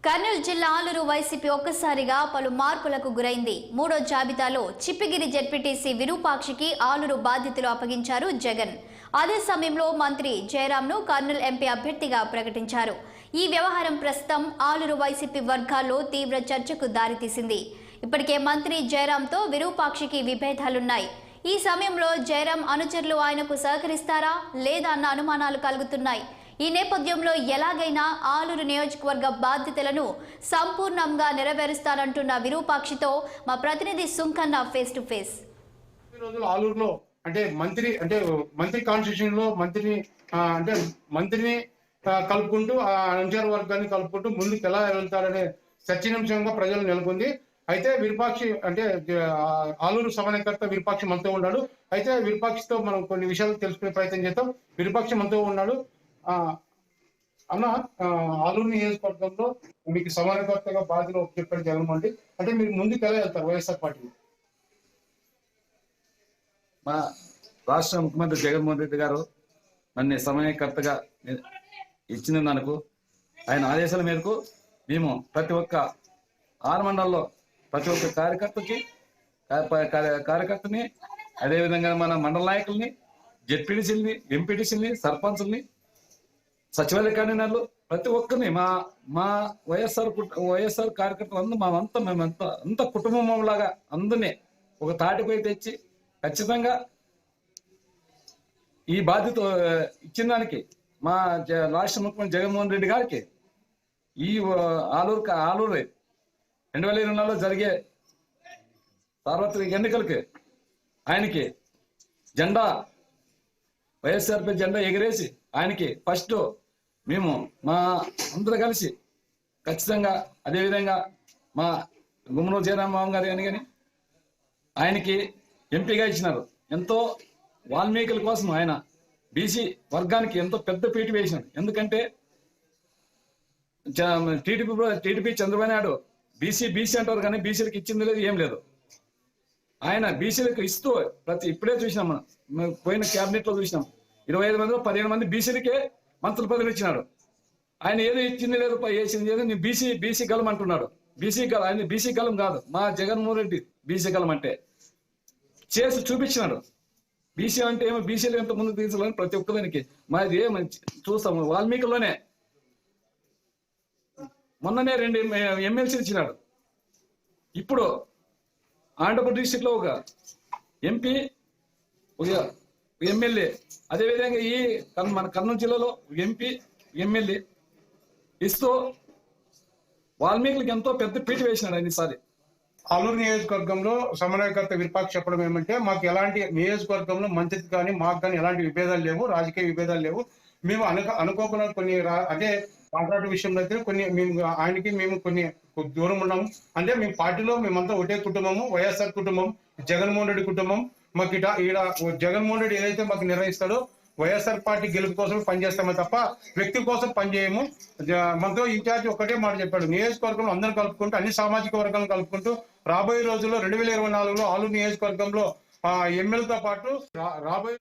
కర్నూలు జిల్లా ఆలూరు వైసీపీ ఒక్కసారిగా పలు మార్పులకు గురైంది. మూడో జాబితాలో చిప్పిగిరి జెడ్పీటీసీ విరూపాక్షికి ఆలూరు బాధ్యతలు అప్పగించారు జగన్. అదే సమయంలో మంత్రి జయరాంను కర్నూలు ఎంపీ అభ్యర్థిగా ప్రకటించారు. ఈ వ్యవహారం ప్రస్తుతం ఆలూరు వైసీపీ వర్గాల్లో తీవ్ర చర్చకు దారితీసింది. ఇప్పటికే మంత్రి జయరాంతో విరూపాక్షికి విభేదాలున్నాయి. ఈ సమయంలో జయరాం అనుచరులు ఆయనకు సహకరిస్తారా లేదా అన్న అనుమానాలు కలుగుతున్నాయి. ఈ నేపథ్యంలో ఎలాగైనా ఆలూరు నియోజకవర్గ బాధ్యతలను సంపూర్ణంగా నెరవేరుస్తారంటున్న విరూపాక్షితో మా ప్రతినిధి సుంకన్న ఫేస్ టు ఫేస్. ఆలూరులో మంత్రి కాన్స్టిట్యూషన్ లో మంత్రిని కలుపుకుంటూ ఆ అనుచర వర్గాన్ని కలుపుకుంటూ ముందుకు ఎలా వెళ్తారనే చర్చనీయాంశంగా ప్రజలు నెలకొంది. అయితే విరూపాక్షి ఆలూరు సమన్వయకర్త విరూపాక్షి మనతో ఉన్నాడు. అయితే విరూపాక్షితో మనం కొన్ని విషయాలు తెలుసుకునే ప్రయత్నం చేద్దాం. విరూపాక్షి మనతో ఉన్నాడు. అన్న, ఆలూరు నియోజకవర్గంలో మీకు సమన్వయకర్తగా బాధ్యతలు చెప్పారు జగన్మోహన్ రెడ్డి. అంటే మీరు ముందుకు ఎలా వెళ్తారు వైఎస్ఆర్ పార్టీ? మా రాష్ట్ర ముఖ్యమంత్రి జగన్మోహన్ రెడ్డి గారు నన్ను సమన్వయకర్తగా ఇచ్చినందుకు ఆయన ఆదేశాల మేరకు మేము ప్రతి ఒక్క 6 మండలాల్లో ప్రతి ఒక్క కార్యకర్తని అదేవిధంగా మన మండల నాయకుల్ని, జెడ్పీటీసీలని, ఎంపీటీసీలని, సర్పంచుల్ని, సచివాలయ కన్వీనర్లు ప్రతి ఒక్కరిని మా వైఎస్ఆర్ కార్యకర్తలు మేమంతా కుటుంబం లాగా అందరినీ ఒక తాటిపై తెచ్చి ఖచ్చితంగా ఈ బాధ్యత ఇచ్చిన దానికి మా రాష్ట్ర ముఖ్యమంత్రి జగన్మోహన్ రెడ్డి గారికి ఈ ఆలూరు 2024లో జరిగే సార్వత్రిక ఎన్నికలకి ఆయనకి వైఎస్ఆర్పీ జెండా ఎగిరేసి ఆయనకి ఫస్ట్ మేము మా అందరూ కలిసి ఖచ్చితంగా, అదేవిధంగా మా గుమ్మనూరు జయరామబాబు గారు కానీ ఆయనకి ఎంపీగా ఇచ్చినారు. ఎంతో వాల్మీకుల కోసం ఆయన బీసీ వర్గానికి ఎంతో పెద్ద పీట వేసినాడు. ఎందుకంటే టీడీపీ చంద్రబాబు నాయుడు బీసీ అంటారు కానీ బీసీలకు ఇచ్చింది లేదు, ఏం లేదు. ఆయన బీసీలకు ఇస్తూ ఇప్పుడే చూసినాం, మనం పోయిన క్యాబినెట్ లో చూసినాం, 25 మందిలో 15 మంది బీసీలకే మంత్రుల పదవి ఇచ్చినాడు. ఆయన ఏదో ఇచ్చింది లేదు, వేసింది లేదు, నేను బీసీ గలం అంటున్నాడు. ఆయన బీసీ గలం కాదు, మా జగన్మోహన్ రెడ్డి బీసీ గలం అంటే చేసి చూపించినాడు. బీసీ అంటే ఏమో బీసీలు ఎంత ముందు తీసుకోవాలని ప్రతి ఒక్కదానికి మాది చూస్తాము. వాల్మీకిలోనే మొన్ననే 2 ఎమ్మెల్సీలు ఇచ్చినాడు. ఇప్పుడు అనంతపురం డిస్టిక్ లో ఒక ఎంపీ, ఒక ఎమ్మెల్యే, అదేవిధంగా మన కర్నూలు జిల్లాలో ఎంపీ, ఎమ్మెల్యే ఇస్తూ వాల్మీకులకి ఎంతో పెద్ద పీట వేసినాడు ఆయన ఈసారి. ఆలూరు నియోజకవర్గంలో సమన్వయకర్త విరూపాక్షి చెప్పడం ఏమంటే, మాకు ఎలాంటి నియోజకవర్గంలో మంత్రికి కానీ మాకు కానీ ఎలాంటి విభేదాలు లేవు, రాజకీయ విభేదాలు లేవు. మేము అనుకోకుండా కొన్ని కాంట్రాక్ట్ విషయంలో అయితే మేము కొన్ని దూరం ఉన్నాము. అంటే మేము పార్టీలో మేమంతా ఒకటే కుటుంబము, వైఎస్ఆర్ కుటుంబం, జగన్మోహన్ రెడ్డి కుటుంబం. మాకు ఈడ జగన్మోహన్ రెడ్డి ఏదైతే మాకు నిర్వహిస్తాడో వైఎస్ఆర్ పార్టీ గెలుపు కోసం పనిచేస్తామే తప్ప వ్యక్తి కోసం పనిచేయము. మనతో ఇన్ఛార్జ్ ఒకటే మాట చెప్పాడు, నియోజకవర్గంలో అందరూ కలుపుకుంటూ అన్ని సామాజిక వర్గాలను కలుపుకుంటూ రాబోయే రోజుల్లో 2024లో ఆలూరు నియోజకవర్గంలో ఎమ్మెల్యేతో పాటు రాబోయే